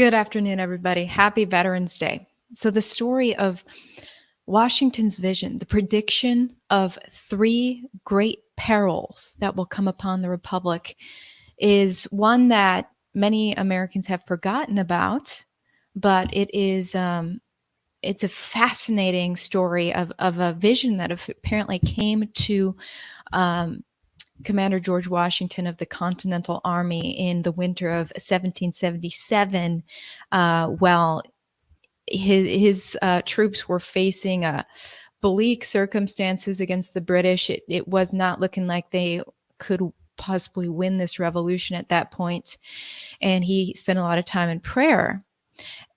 Good afternoon, everybody. Happy Veterans Day. So, the story of Washington's vision, the prediction of three great perils that will come upon the Republic, is one that many Americans have forgotten about, but it's a fascinating story of a vision that apparently came to um, Commander George Washington of the Continental Army in the winter of 1777, while his troops were facing bleak circumstances against the British. It was not looking like they could possibly win this revolution at that point, and he spent a lot of time in prayer.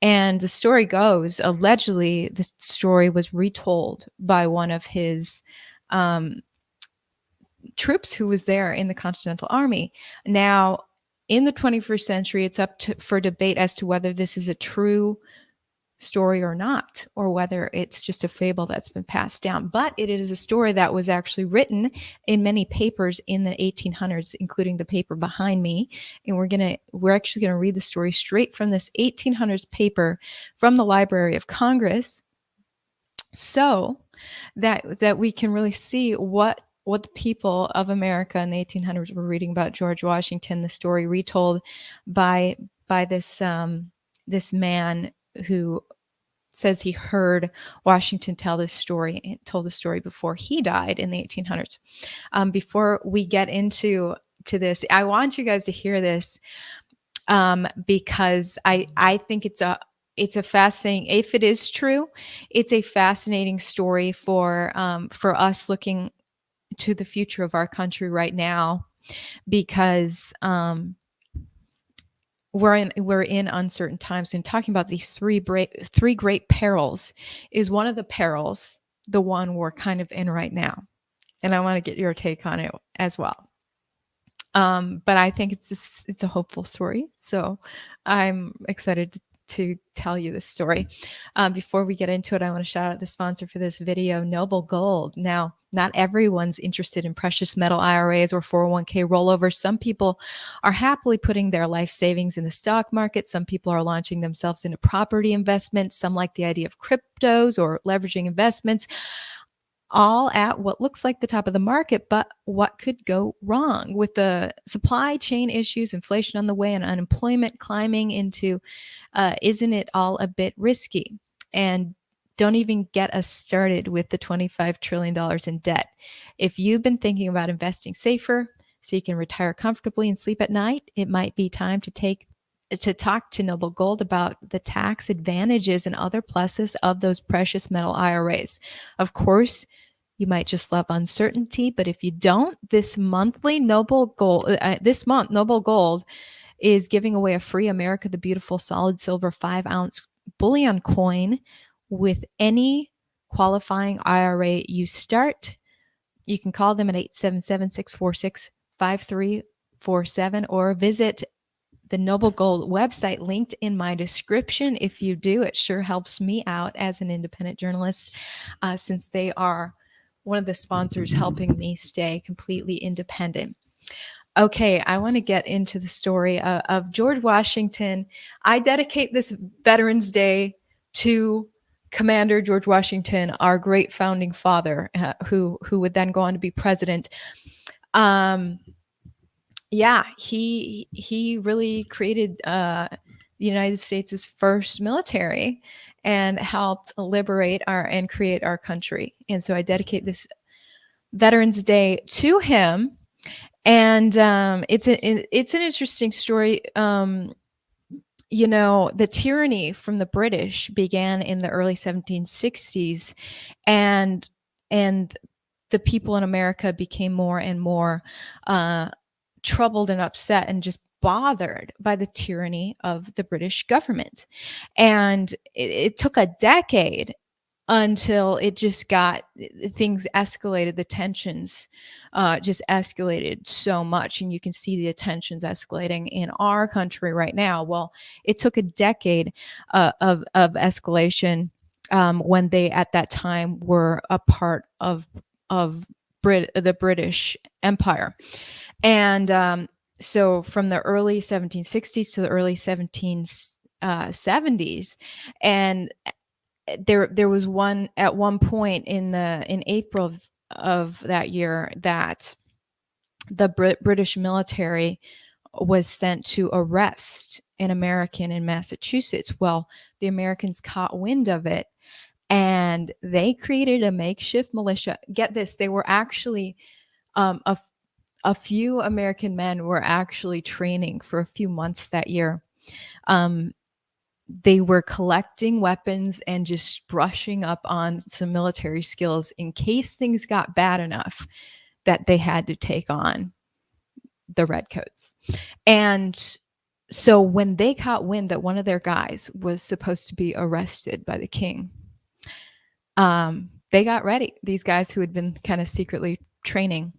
And the story goes, allegedly, the story was retold by one of his troops who was there in the Continental Army. Now, in the 21st century, it's for debate as to whether this is a true story or not, or whether it's just a fable that's been passed down. But it is a story that was actually written in many papers in the 1800s, including the paper behind me. And we're actually gonna read the story straight from this 1800s paper from the Library of Congress, so that we can really see what the people of America in the 1800s were reading about George Washington. The story retold by this this man who says he heard Washington told the story before he died in the 1800s. Before we get into this, I want you guys to hear this, because I think it's a fascinating, if it is true, it's a fascinating story for us looking to the future of our country right now, because we're in uncertain times. And talking about these three great perils is one of the perils, the one we're kind of in right now. And I want to get your take on it as well. But I think it's a hopeful story. So I'm excited to tell you this story. Before we get into it, I want to shout out the sponsor for this video, Noble Gold. Now, not everyone's interested in precious metal IRAs or 401k rollovers. Some people are happily putting their life savings in the stock market. Some people are launching themselves into property investments. Some like the idea of cryptos or leveraging investments, all at what looks like the top of the market. But what could go wrong with the supply chain issues, inflation on the way, and unemployment climbing into, isn't it all a bit risky? And don't even get us started with the $25 trillion in debt. If you've been thinking about investing safer so you can retire comfortably and sleep at night, it might be time to talk to Noble Gold about the tax advantages and other pluses of those precious metal IRAs. Of course, you might just love uncertainty, but if you don't, this month, Noble Gold is giving away a free America the Beautiful solid silver 5-ounce bullion coin with any qualifying IRA you start. You can call them at 877-646-5347 or visit the Noble Gold website linked in my description. If you do, it sure helps me out as an independent journalist, since they are one of the sponsors helping me stay completely independent. Okay, I want to get into the story of George Washington. I dedicate this Veterans Day to Commander George Washington, our great founding father, who would then go on to be president. Yeah, he really created the United States' first military and helped liberate and create our country. And so I dedicate this Veterans Day to him. And it's an interesting story. You know, the tyranny from the British began in the early 1760s, and the people in America became more and more troubled and upset and just bothered by the tyranny of the British government. And it took a decade until it just things escalated. The tensions just escalated so much. And you can see the tensions escalating in our country right now. Well, it took a decade of escalation when they, at that time, were a part of the British Empire. And so from the early 1760s to the early 70s, and there was one at one point in April of that year that the British military was sent to arrest an American in Massachusetts. Well, the Americans caught wind of it, and they created a makeshift militia. Get this, they were actually a few American men were actually training for a few months that year. They were collecting weapons and just brushing up on some military skills in case things got bad enough that they had to take on the Redcoats. And so when they caught wind that one of their guys was supposed to be arrested by the king, they got ready. These guys who had been kind of secretly training,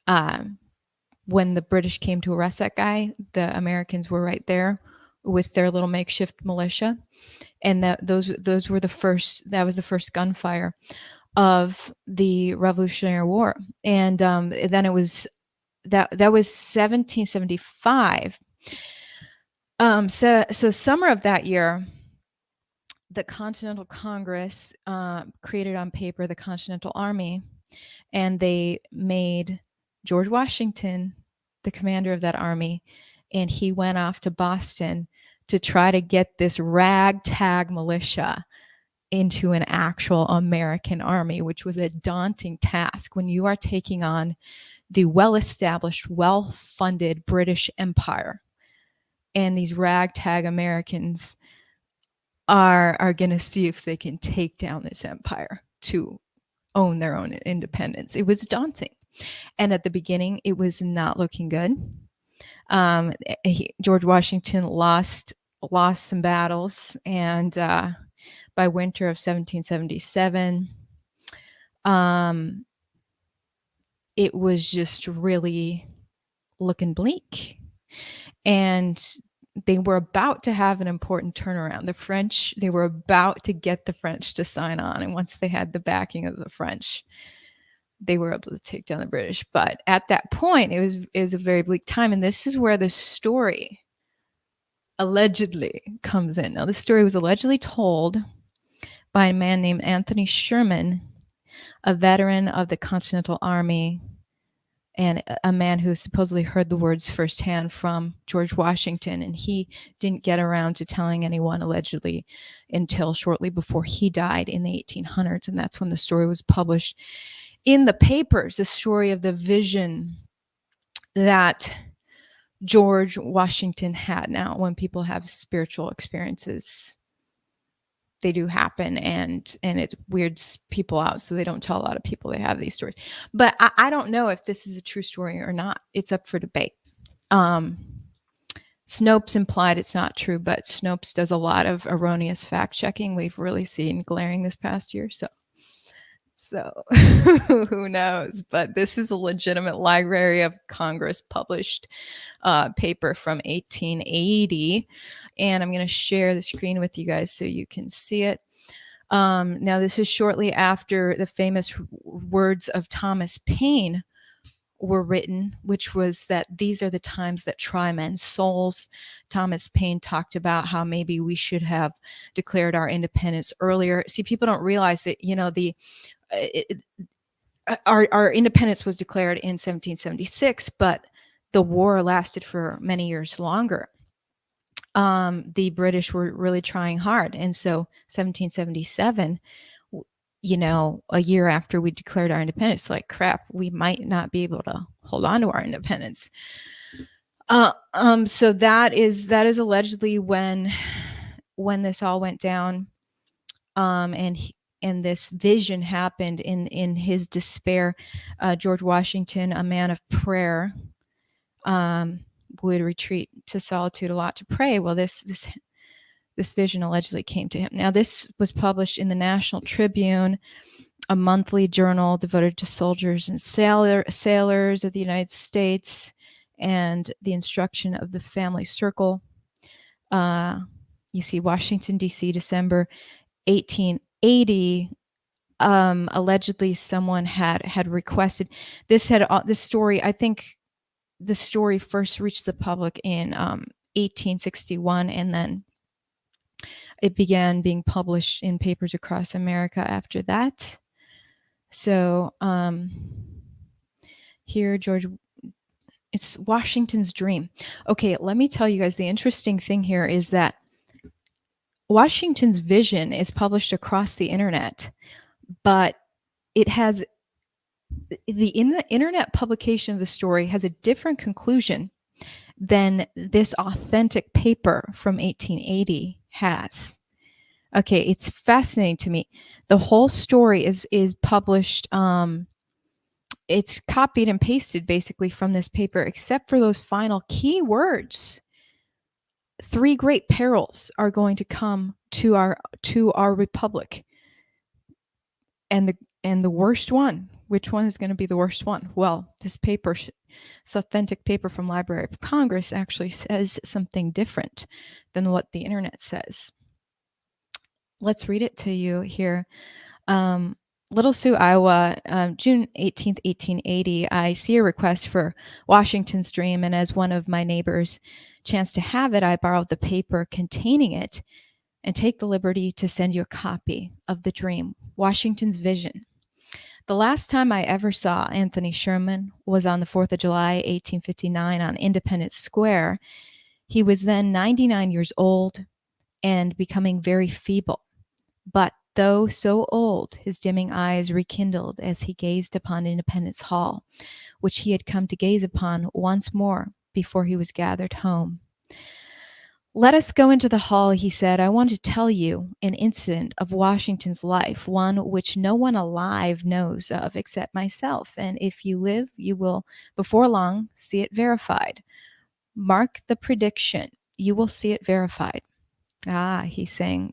when the British came to arrest that guy, the Americans were right there with their little makeshift militia, and those were the first. That was the first gunfire of the Revolutionary War, and then it was that was 1775. So summer of that year, the Continental Congress created on paper the Continental Army, and they made George Washington the commander of that army, and he went off to Boston to try to get this ragtag militia into an actual American army, which was a daunting task when you are taking on the well-established, well-funded British Empire, and these ragtag Americans are going to see if they can take down this empire to own their own independence. It was daunting. And at the beginning, it was not looking good. George Washington lost some battles, and by winter of 1777, it was just really looking bleak. And they were about to have an important turnaround. The French, they were about to get the French to sign on. And once they had the backing of the French, they were able to take down the British. But at that point, it was a very bleak time. And this is where the story allegedly comes in. Now, the story was allegedly told by a man named Anthony Sherman, a veteran of the Continental Army, and a man who supposedly heard the words firsthand from George Washington. And he didn't get around to telling anyone, allegedly, until shortly before he died in the 1800s. And that's when the story was published in the papers, the story of the vision that George Washington had. Now, when people have spiritual experiences, they do happen, and it weirds people out, so they don't tell a lot of people they have these stories. But I don't know if this is a true story or not. It's up for debate. Snopes implied it's not true, but Snopes does a lot of erroneous fact checking. We've really seen glaring this past year, so who knows? But this is a legitimate Library of Congress published paper from 1880. And I'm going to share the screen with you guys so you can see it. Now, this is shortly after the famous words of Thomas Paine were written, which was that these are the times that try men's souls. Thomas Paine talked about how maybe we should have declared our independence earlier. See, people don't realize that, our independence was declared in 1776, but the war lasted for many years longer. The British were really trying hard. And so 1777, a year after we declared our independence, like, crap, we might not be able to hold on to our independence. So that is allegedly when this all went down. And this vision happened in his despair. George Washington, a man of prayer, would retreat to solitude a lot to pray. Well, this vision allegedly came to him. Now, this was published in the National Tribune, a monthly journal devoted to soldiers and sailors of the United States, and the instruction of the family circle. You see, Washington, D.C., December 1880. Allegedly, someone had requested this story. I think the story first reached the public in 1861, and then It began being published in papers across America after that. So here, George, it's Washington's dream. Okay, let me tell you guys, the interesting thing here is that Washington's vision is published across the internet, but it has the internet publication of the story has a different conclusion than this authentic paper from 1880 has. Okay, it's fascinating to me. The whole story is published. It's copied and pasted basically from this paper, except for those final key words. 3 great perils are going to come to our republic, and the worst one. Which one is going to be the worst one? Well, this paper, this authentic paper from Library of Congress, actually says something different than what the internet says. Let's read it to you here. Little Sioux, Iowa, June 18th, 1880. I see a request for Washington's Dream, and as one of my neighbors chanced to have it, I borrowed the paper containing it and take the liberty to send you a copy of the dream, Washington's Vision. The last time I ever saw Anthony Sherman was on the 4th of July, 1859, on Independence Square. He was then 99 years old and becoming very feeble. But though so old, his dimming eyes rekindled as he gazed upon Independence Hall, which he had come to gaze upon once more before he was gathered home. Let us go into the hall, he said. I want to tell you an incident of Washington's life, one which no one alive knows of except myself. And if you live, you will before long see it verified. Mark the prediction. You will see it verified. He's saying,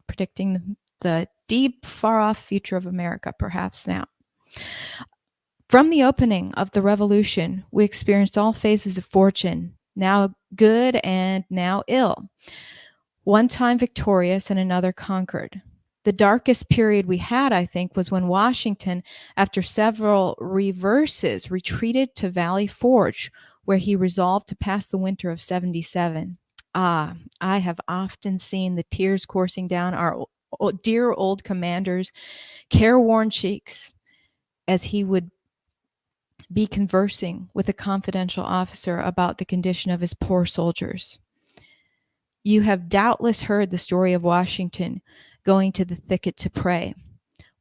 predicting the deep, far-off future of America, perhaps now. From the opening of the Revolution, we experienced all phases of fortune, now good and now ill. One time victorious and another conquered. The darkest period we had, I think, was when Washington, after several reverses, retreated to Valley Forge, where he resolved to pass the winter of 77. I have often seen the tears coursing down our dear old commander's careworn cheeks as he would be conversing with a confidential officer about the condition of his poor soldiers. You have doubtless heard the story of Washington going to the thicket to pray.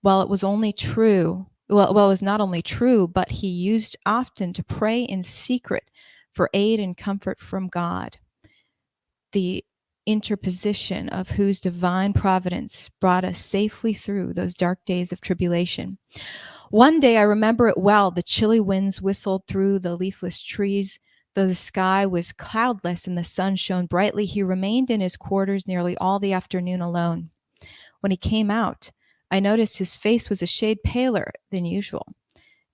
While it was only true, it was not only true, but he used often to pray in secret for aid and comfort from God, the interposition of whose divine providence brought us safely through those dark days of tribulation. One day, I remember it well, the chilly winds whistled through the leafless trees. Though the sky was cloudless and the sun shone brightly, he remained in his quarters nearly all the afternoon alone. When he came out, I noticed his face was a shade paler than usual,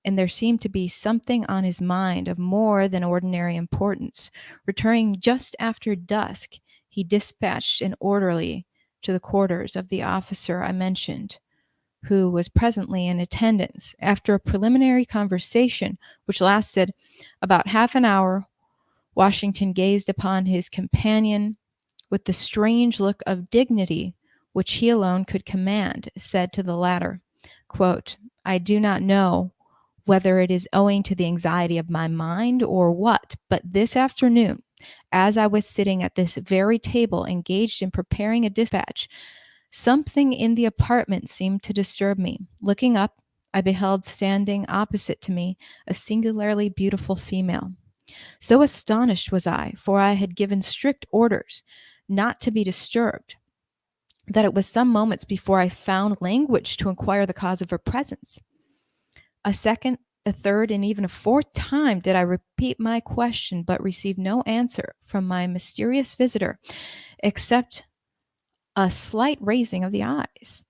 and there seemed to be something on his mind of more than ordinary importance. Returning just after dusk, he dispatched an orderly to the quarters of the officer I mentioned, who was presently in attendance. After a preliminary conversation, which lasted about half an hour, Washington gazed upon his companion with the strange look of dignity which he alone could command, said to the latter, quote, I do not know whether it is owing to the anxiety of my mind or what, but this afternoon, as I was sitting at this very table engaged in preparing a dispatch, something in the apartment seemed to disturb me. Looking up, I beheld standing opposite to me a singularly beautiful female. So astonished was I, for I had given strict orders not to be disturbed, that it was some moments before I found language to inquire the cause of her presence. A second, a third, and even a fourth time did I repeat my question, but received no answer from my mysterious visitor, except a slight raising of the eyes.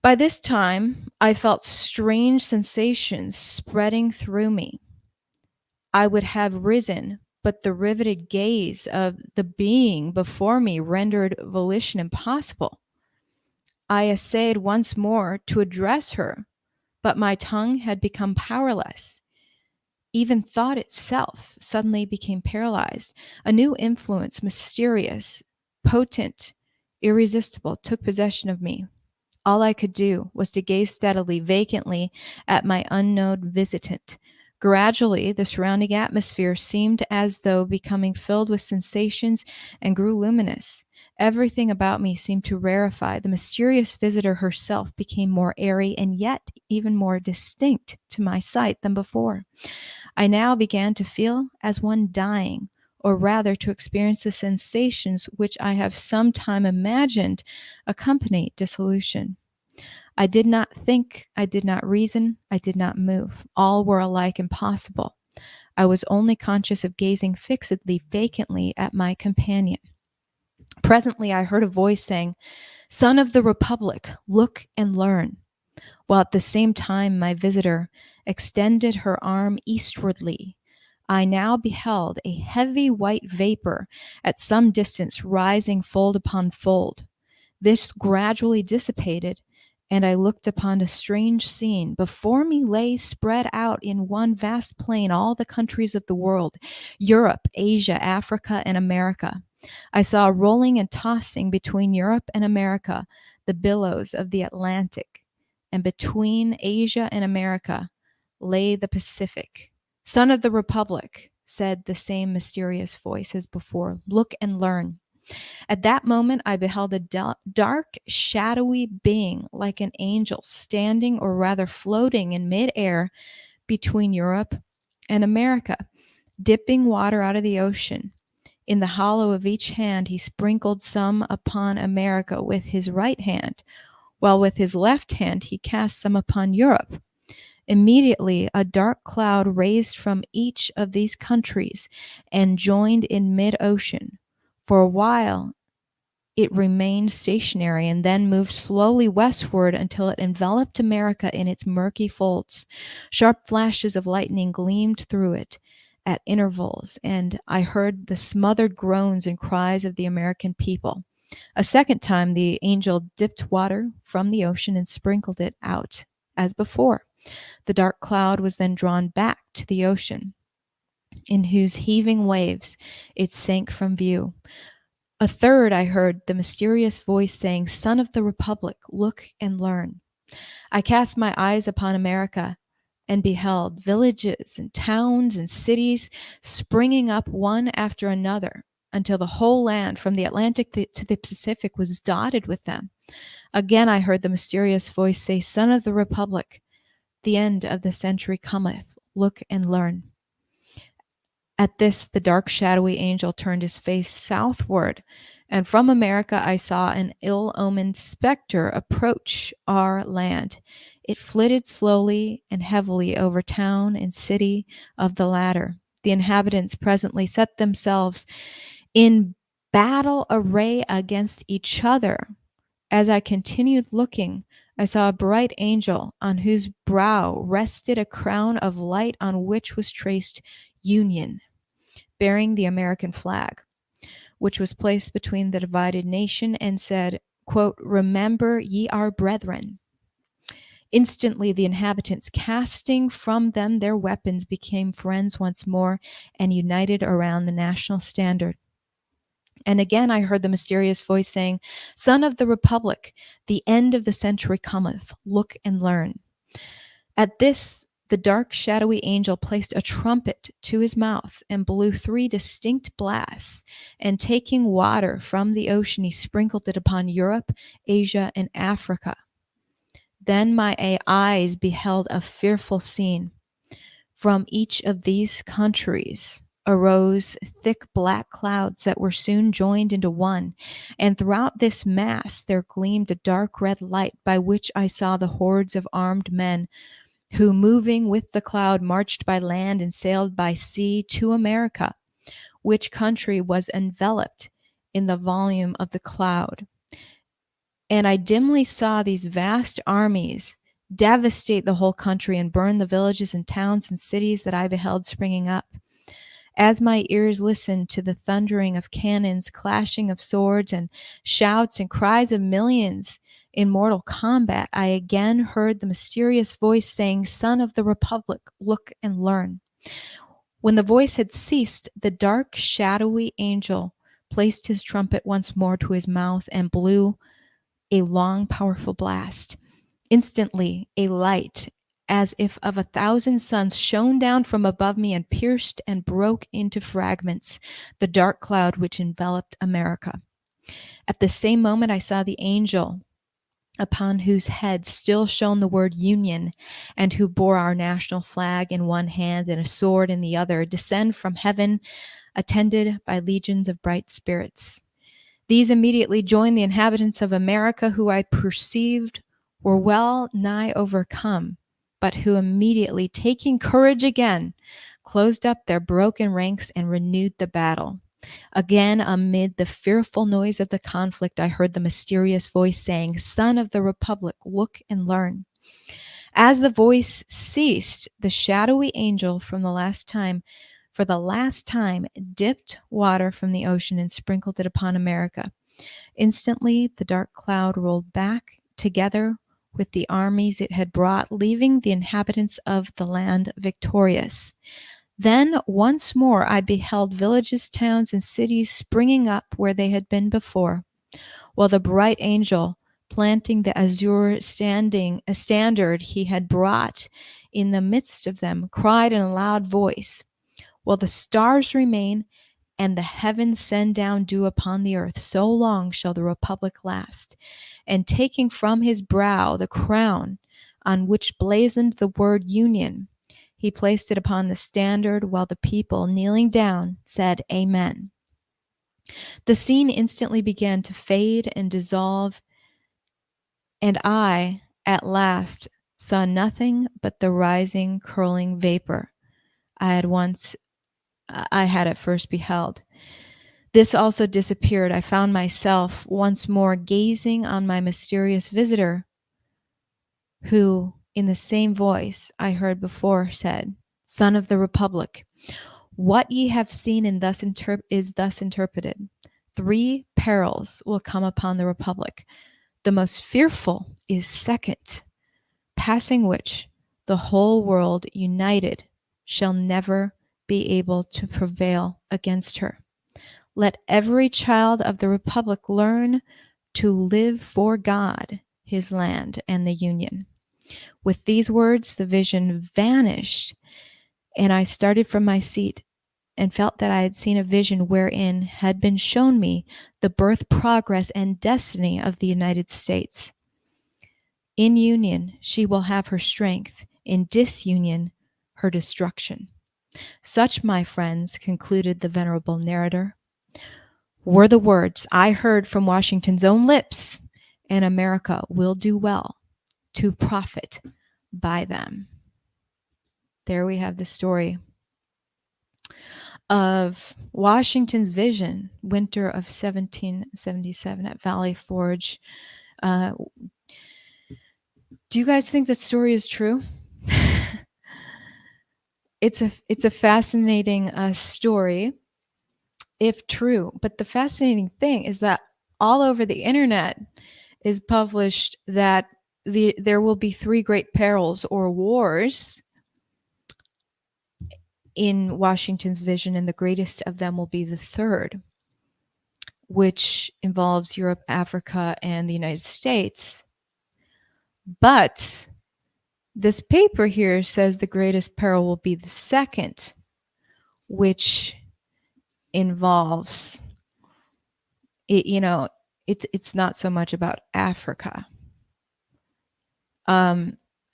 By this time, I felt strange sensations spreading through me. I would have risen, but the riveted gaze of the being before me rendered volition impossible. I essayed once more to address her, but my tongue had become powerless. Even thought itself suddenly became paralyzed. A new influence, mysterious, potent, irresistible, took possession of me. All I could do was to gaze steadily, vacantly at my unknown visitant. Gradually, the surrounding atmosphere seemed as though becoming filled with sensations and grew luminous. Everything about me seemed to rarefy. The mysterious visitor herself became more airy and yet even more distinct to my sight than before. I now began to feel as one dying, or rather to experience the sensations which I have sometime imagined accompany dissolution. I did not think, I did not reason, I did not move. All were alike impossible. I was only conscious of gazing fixedly, vacantly at my companion. Presently, I heard a voice saying, "Son of the Republic, look and learn," while at the same time my visitor extended her arm eastwardly. I now beheld a heavy white vapor at some distance rising fold upon fold. This gradually dissipated, and I looked upon a strange scene. Before me lay spread out in one vast plain all the countries of the world: Europe, Asia, Africa, and America. I saw rolling and tossing between Europe and America the billows of the Atlantic, and between Asia and America lay the Pacific. "Son of the Republic," said the same mysterious voice as before, "look and learn." At that moment, I beheld a dark, shadowy being like an angel standing, or rather floating in midair between Europe and America, dipping water out of the ocean. In the hollow of each hand, he sprinkled some upon America with his right hand, while with his left hand he cast some upon Europe. Immediately, a dark cloud raised from each of these countries and joined in mid-ocean. For a while, it remained stationary and then moved slowly westward until it enveloped America in its murky folds. Sharp flashes of lightning gleamed through it at intervals, and I heard the smothered groans and cries of the American people. A second time, the angel dipped water from the ocean and sprinkled it out as before. The dark cloud was then drawn back to the ocean, in whose heaving waves it sank from view. A third, I heard the mysterious voice saying, "Son of the Republic, look and learn." I cast my eyes upon America and beheld villages and towns and cities springing up one after another until the whole land from the Atlantic to the Pacific was dotted with them. Again I heard the mysterious voice say, "Son of the Republic, the end of the century cometh. Look and learn." At this, the dark, shadowy angel turned his face southward, and from America I saw an ill-omened specter approach our land. It flitted slowly and heavily over town and city of the latter. The inhabitants presently set themselves in battle array against each other. As I continued looking, I saw a bright angel on whose brow rested a crown of light on which was traced Union, bearing the American flag, which was placed between the divided nation, and said, quote, "Remember ye our brethren." Instantly the inhabitants, casting from them their weapons, became friends once more and united around the national standard. And again I heard the mysterious voice saying, "Son of the Republic, the end of the century cometh. Look and learn." At this, the dark, shadowy angel placed a trumpet to his mouth and blew 3 distinct blasts, and taking water from the ocean, he sprinkled it upon Europe, Asia, and Africa. Then my eyes beheld a fearful scene. From each of these countries arose thick black clouds that were soon joined into one, and throughout this mass there gleamed a dark red light, by which I saw the hordes of armed men who, moving with the cloud, marched by land and sailed by sea to America, which country was enveloped in the volume of the cloud. And I dimly saw these vast armies devastate the whole country and burn the villages and towns and cities that I beheld springing up. As my ears listened to the thundering of cannons, clashing of swords, and shouts and cries of millions in mortal combat, I again heard the mysterious voice saying, "Son of the Republic, look and learn." When the voice had ceased, the dark, shadowy angel placed his trumpet once more to his mouth and blew a long, powerful blast. Instantly, a light, as if of 1,000 suns, shone down from above me and pierced and broke into fragments the dark cloud which enveloped America. At the same moment, I saw the angel upon whose head still shone the word Union, and who bore our national flag in one hand and a sword in the other, descend from heaven, attended by legions of bright spirits. These immediately joined the inhabitants of America, who I perceived were well nigh overcome, but who immediately, taking courage again, closed up their broken ranks and renewed the battle. Again, amid the fearful noise of the conflict, I heard the mysterious voice saying, "Son of the Republic, look and learn." As the voice ceased, the shadowy angel for the last time, dipped water from the ocean and sprinkled it upon America. Instantly, the dark cloud rolled back together with the armies it had brought, leaving the inhabitants of the land victorious. Then once more I beheld villages, towns, and cities springing up where they had been before, while the bright angel, planting the azure standard he had brought in the midst of them, cried in a loud voice, "While the stars remain and the heavens send down dew upon the earth, so long shall the republic last." And taking from his brow the crown on which blazoned the word Union, he placed it upon the standard, while the people, kneeling down, said, "Amen." The scene instantly began to fade and dissolve, and I, at last, saw nothing but the rising, curling vapor I had at first beheld. This also disappeared. I found myself once more gazing on my mysterious visitor, who, in the same voice I heard before, said, "Son of the Republic, what ye have seen and is thus interpreted. 3 perils will come upon the Republic. The most fearful is second, passing which the whole world united shall never be able to prevail against her. Let every child of the Republic learn to live for God, his land, and the Union." With these words, the vision vanished, and I started from my seat and felt that I had seen a vision wherein had been shown me the birth, progress, and destiny of the United States. In union, she will have her strength; in disunion, her destruction. Such, my friends, concluded the venerable narrator, were the words I heard from Washington's own lips, and America will do well to profit by them. There we have the story of Washington's vision, winter of 1777 at Valley Forge. Do you guys think the story is true? It's a fascinating story, if true. But the fascinating thing is that all over the internet is published that there will be 3 great perils or wars in Washington's vision, and the greatest of them will be the third, which involves Europe, Africa, and the United States. But this paper here says the greatest peril will be the second, which involves it, it's not so much about Africa.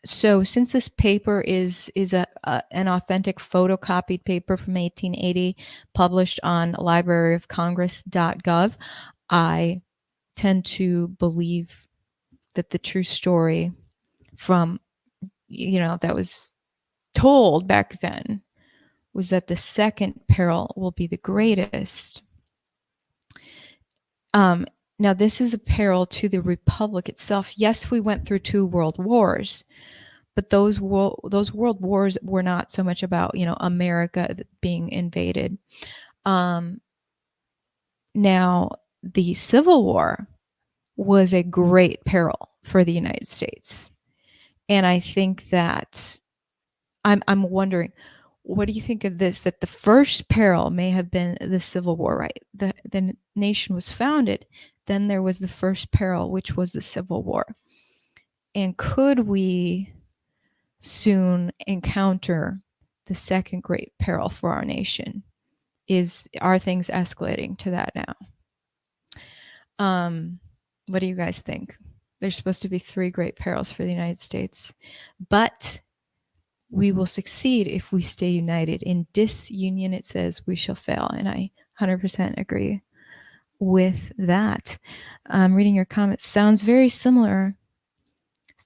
So since this paper is an authentic photocopied paper from 1880, published on libraryofcongress.gov, I tend to believe that the true story from, that was told back then was that the second peril will be the greatest. Now, this is a peril to the Republic itself. Yes, we went through 2 world wars, but those world wars were not so much about, America being invaded. Now, the Civil War was a great peril for the United States. And I think that I'm wondering, What do you think of this? That the first peril may have been the Civil War, right? The nation was founded, then there was the first peril, which was the Civil War. And could we soon encounter the second great peril for our nation? Are things escalating to that now? What do you guys think? There's supposed to be 3 great perils for the United States, but we will succeed if we stay united. In disunion, it says we shall fail, and I 100% agree with that. Reading your comments, sounds very similar.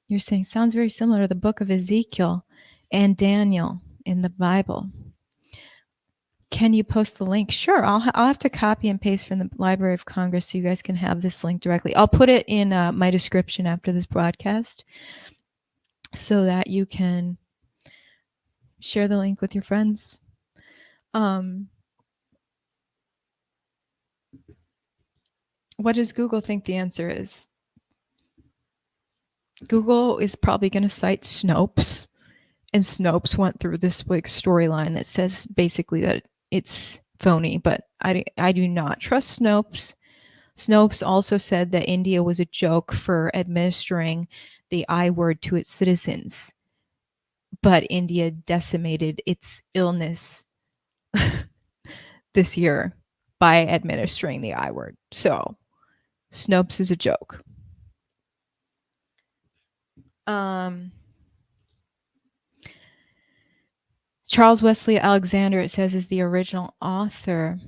You're saying sounds very similar to the book of Ezekiel and Daniel in the Bible. Can you post the link? Sure, I'll have to copy and paste from the Library of Congress so you guys can have this link directly. I'll put it in my description after this broadcast so that you can share the link with your friends. What does Google think the answer is? Google is probably going to cite Snopes, and Snopes went through this big storyline that says basically that it's phony, but I do not trust Snopes. Snopes also said that India was a joke for administering the I word to its citizens, but India decimated its illness this year by administering the I word. So Snopes is a joke. Charles Wesley Alexander, it says, is the original author.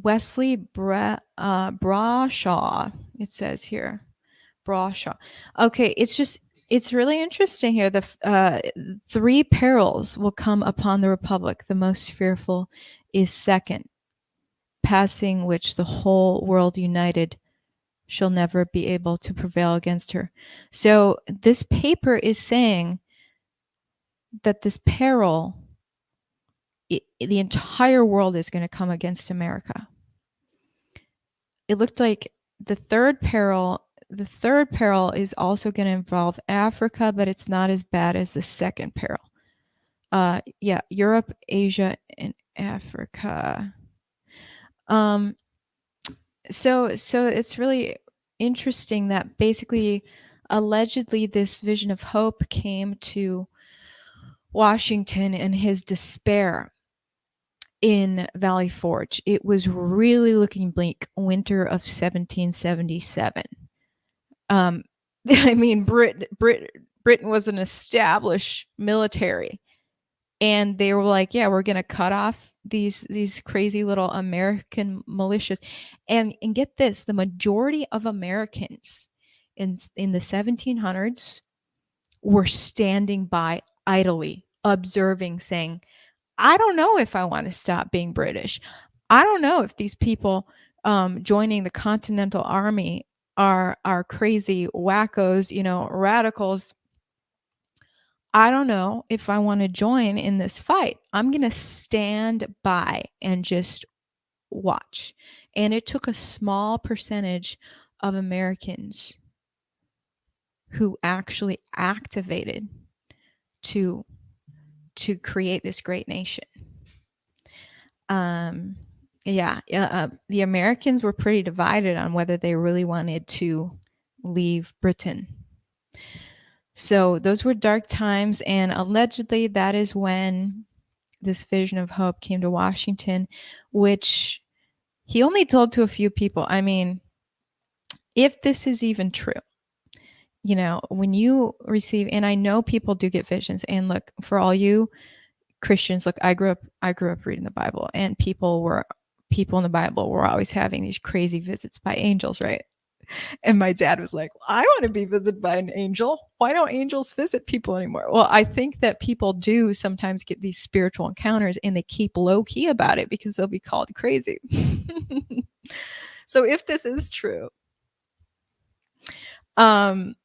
Wesley Brashaw, it says here. Brashaw. Okay, it's really interesting here. The 3 perils will come upon the Republic. The most fearful is second, passing which the whole world united shall never be able to prevail against her. So this paper is saying that this peril, the entire world is going to come against America. It looked like the third peril is also going to involve Africa, but it's not as bad as the second peril. Yeah, Europe, Asia, and Africa. So it's really interesting that basically, allegedly, this vision of hope came to Washington in his despair in Valley Forge. It was really looking bleak, winter of 1777. I mean, Britain was an established military, and they were like, yeah, we're going to cut off these crazy little American militias. And get this, the majority of Americans in the 1700s were standing by idly, observing, saying, I don't know if I want to stop being British. I don't know if these people joining the Continental Army are crazy wackos, radicals. I don't know if I want to join in this fight. I'm going to stand by and just watch. And it took a small percentage of Americans who actually activated to create this great nation. The Americans were pretty divided on whether they really wanted to leave Britain. So those were dark times, and allegedly that is when this vision of hope came to Washington, which he only told to a few people. I mean, if this is even true, when you receive, and I know people do get visions, and look, for all you Christians, look, I grew up reading the Bible, and people in the Bible were always having these crazy visits by angels, right? And my dad was like, I want to be visited by an angel. Why don't angels visit people anymore? Well, I think that people do sometimes get these spiritual encounters, and they keep low key about it because they'll be called crazy. So if this is true, there's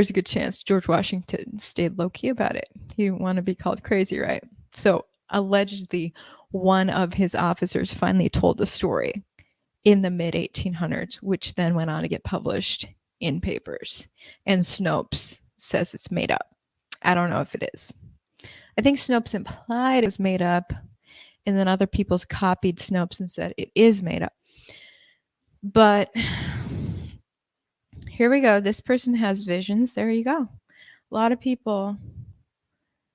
a good chance George Washington stayed low key about it. He didn't want to be called crazy, right? So allegedly, one of his officers finally told the story in the mid 1800s, which then went on to get published in papers, and Snopes says it's made up. I don't know if it is. I think Snopes implied it was made up, and then other people's copied Snopes and said it is made up. But here we go. This person has visions. There you go. A lot of people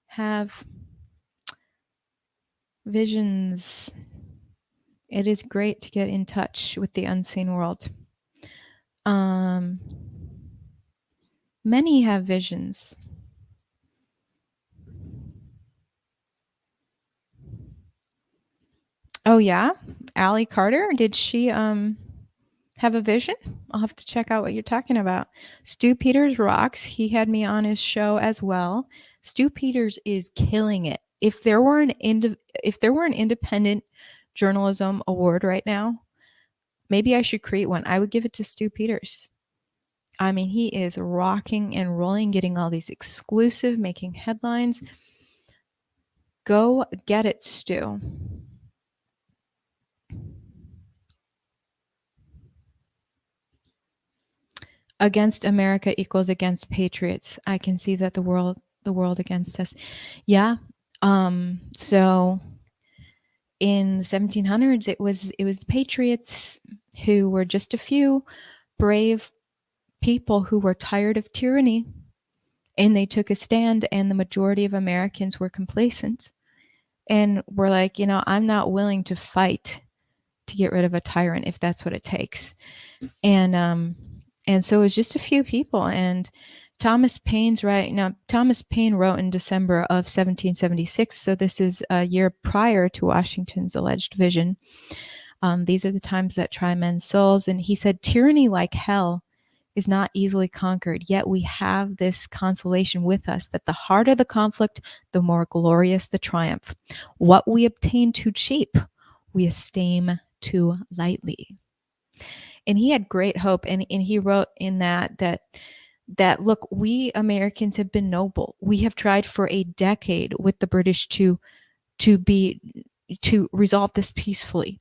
have visions. It is great to get in touch with the unseen world. Many have visions. Oh yeah, Allie Carter. Did she have a vision? I'll have to check out what you're talking about. Stu Peters rocks. He had me on his show as well. Stu Peters is killing it. If there were an independent journalism award right now, maybe I should create one. I would give it to Stu Peters. I mean, he is rocking and rolling, getting all these exclusive, making headlines. Go get it, Stu. Against America equals against patriots. I can see that the world against us. Yeah. So in the 1700s, it was the patriots who were just a few brave people who were tired of tyranny, and they took a stand, and the majority of Americans were complacent and were like, I'm not willing to fight to get rid of a tyrant if that's what it takes. And so it was just a few people. And Thomas Paine's right now. Thomas Paine wrote in December of 1776. So this is a year prior to Washington's alleged vision. These are the times that try men's souls. And he said, tyranny like hell is not easily conquered, yet we have this consolation with us, that the harder the conflict, the more glorious the triumph. What we obtain too cheap, we esteem too lightly. And he had great hope, and he wrote in that look, we Americans have been noble. We have tried for a decade with the British to resolve this peacefully,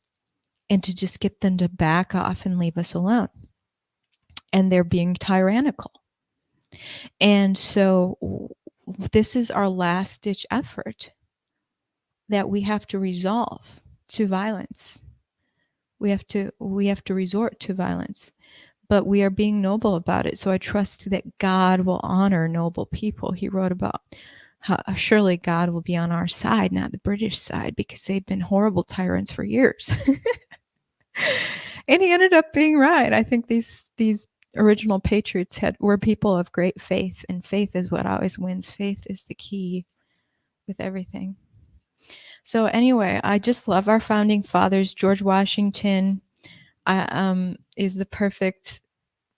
and to just get them to back off and leave us alone. And they're being tyrannical. And so this is our last ditch effort that we have to resolve to violence. We have to resort to violence, but we are being noble about it. So I trust that God will honor noble people. He wrote about how surely God will be on our side, not the British side, because they've been horrible tyrants for years. And he ended up being right. I think these original patriots were people of great faith, and faith is what always wins. Faith is the key with everything. So anyway, I just love our founding fathers. George Washington is the perfect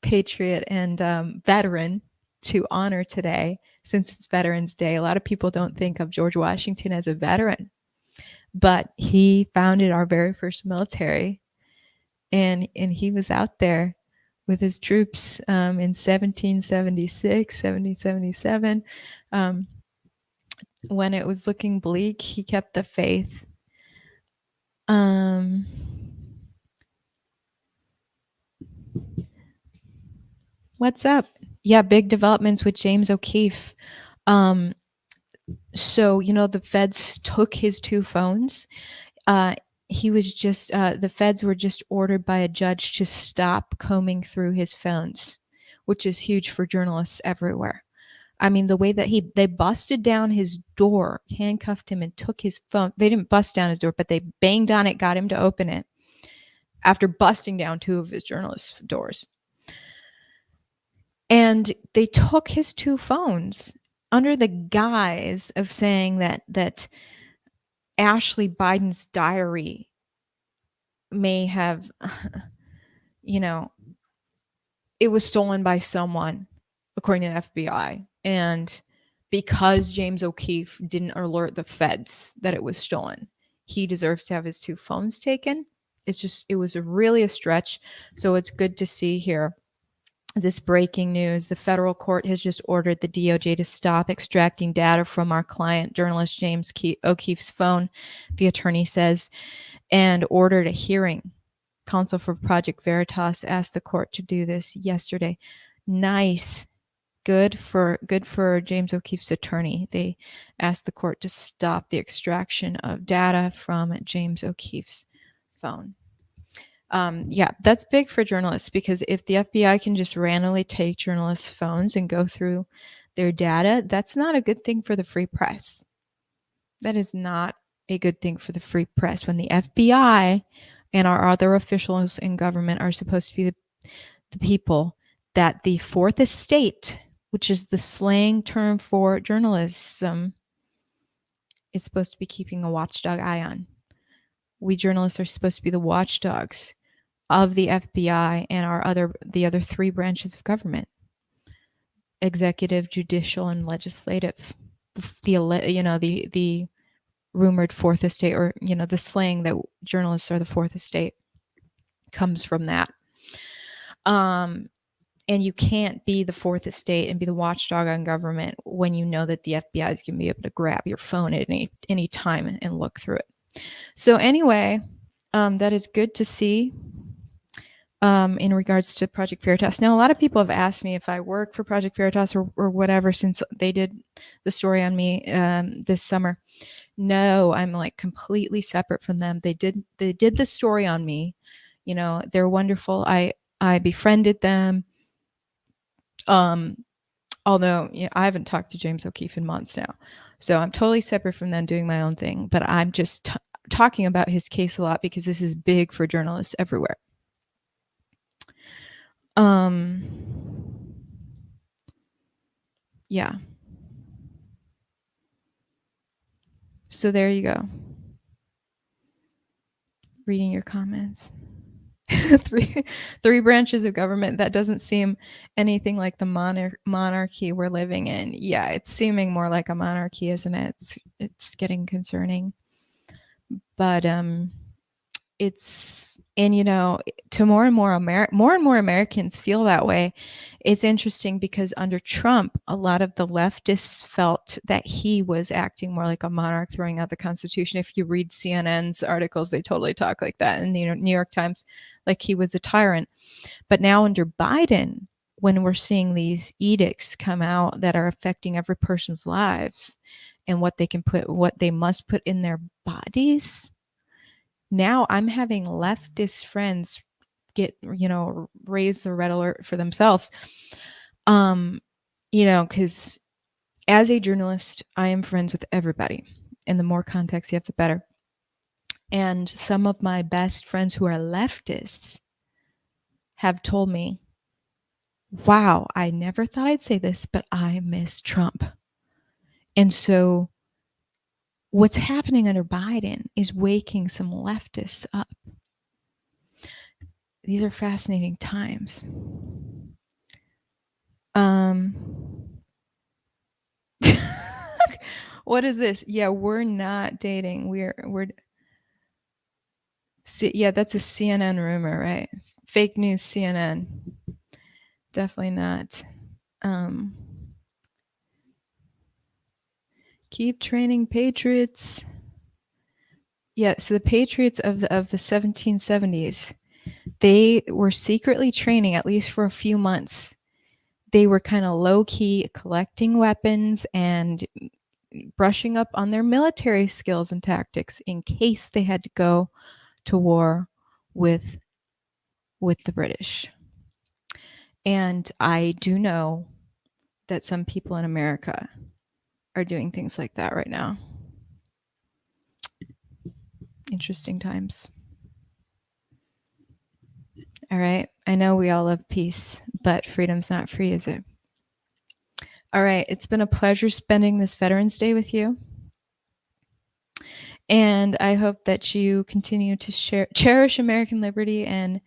patriot and veteran to honor today, since it's Veterans Day. A lot of people don't think of George Washington as a veteran, but he founded our very first military, and he was out there with his troops in 1776, 1777. When it was looking bleak, he kept the faith. What's up? Yeah, big developments with James O'Keefe. So, the feds took his 2 phones. He was just, the feds were just ordered by a judge to stop combing through his phones, which is huge for journalists everywhere. I mean, the way that they busted down his door, handcuffed him, and took his phone. They didn't bust down his door, but they banged on it, got him to open it after busting down 2 of his journalists' doors. And they took his 2 phones under the guise of saying that Ashley Biden's diary may have, it was stolen by someone, according to the FBI. And because James O'Keefe didn't alert the feds that it was stolen, he deserves to have his 2 phones taken. It was really a stretch. So it's good to see here this breaking news. The federal court has just ordered the DOJ to stop extracting data from our client, journalist James O'Keefe's phone, the attorney says, and ordered a hearing. Counsel for Project Veritas asked the court to do this yesterday. Nice. Good for James O'Keefe's attorney. They asked the court to stop the extraction of data from James O'Keefe's phone. Yeah, that's big for journalists, because if the FBI can just randomly take journalists' phones and go through their data, that's not a good thing for the free press. That is not a good thing for the free press. When the FBI and our other officials in government are supposed to be the people that the fourth estate, which is the slang term for journalism, is supposed to be keeping a watchdog eye on. We journalists are supposed to be the watchdogs of the FBI and the other three branches of government: executive, judicial, and legislative. The rumored fourth estate, or the slang that journalists are the fourth estate, comes from that. And you can't be the fourth estate and be the watchdog on government when you know that the FBI is going to be able to grab your phone at any time and look through it. So anyway, that is good to see in regards to Project Veritas. Now, a lot of people have asked me if I work for Project Veritas or whatever, since they did the story on me this summer. No, I'm like completely separate from them. They did the story on me. They're wonderful. I befriended them. Although I haven't talked to James O'Keefe in months now, so I'm totally separate from them, doing my own thing. But I'm just talking about his case a lot because this is big for journalists everywhere. Yeah. So there you go. Reading your comments. three branches of government. That doesn't seem anything like the monarchy we're living in. Yeah, it's seeming more like a monarchy, isn't it? It's getting concerning. But it's, and to more and more Americans feel that way. It's interesting because under Trump, a lot of the leftists felt that he was acting more like a monarch, throwing out the Constitution. If you read CNN's articles, they totally talk like that, and the New York Times, like he was a tyrant. But now under Biden, when we're seeing these edicts come out that are affecting every person's lives and what they must put in their bodies, now I'm having leftist friends raise the red alert for themselves. Because as a journalist, I am friends with everybody, and the more context you have, the better. And some of my best friends who are leftists have told me, wow, I never thought I'd say this, but I miss Trump. And so what's happening under Biden is waking some leftists up. These are fascinating times. What is this? Yeah, we're not dating. Yeah, that's a CNN rumor, right? Fake news CNN. Definitely not. Keep training patriots. Yeah, so the patriots of the 1770s, they were secretly training, at least for a few months. They were kind of low-key collecting weapons and brushing up on their military skills and tactics in case they had to go to war with the British. And I do know that some people in America are doing things like that right now. Interesting times. All right. I know we all love peace, but freedom's not free, is it? All right. It's been a pleasure spending this Veterans Day with you. And I hope that you continue to cherish American liberty and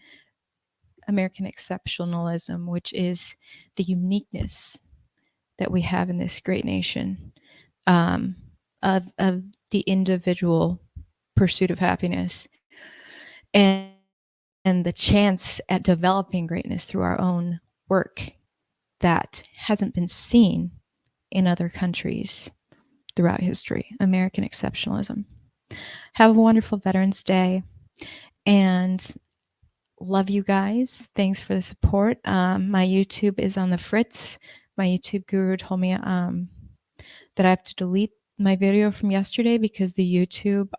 American exceptionalism, which is the uniqueness that we have in this great nation, of the individual pursuit of happiness and the chance at developing greatness through our own work that hasn't been seen in other countries throughout history. American exceptionalism. Have a wonderful Veterans Day, and love you guys. Thanks for the support. My YouTube is on the fritz. My YouTube guru told me that I have to delete my video from yesterday because the YouTube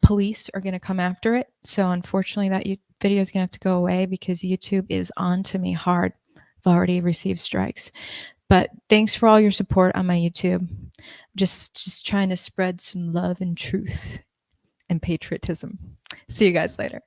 police are going to come after it. So unfortunately, that video is going to have to go away because YouTube is on to me hard. I've already received strikes. But thanks for all your support on my YouTube. Just trying to spread some love and truth and patriotism. See you guys later.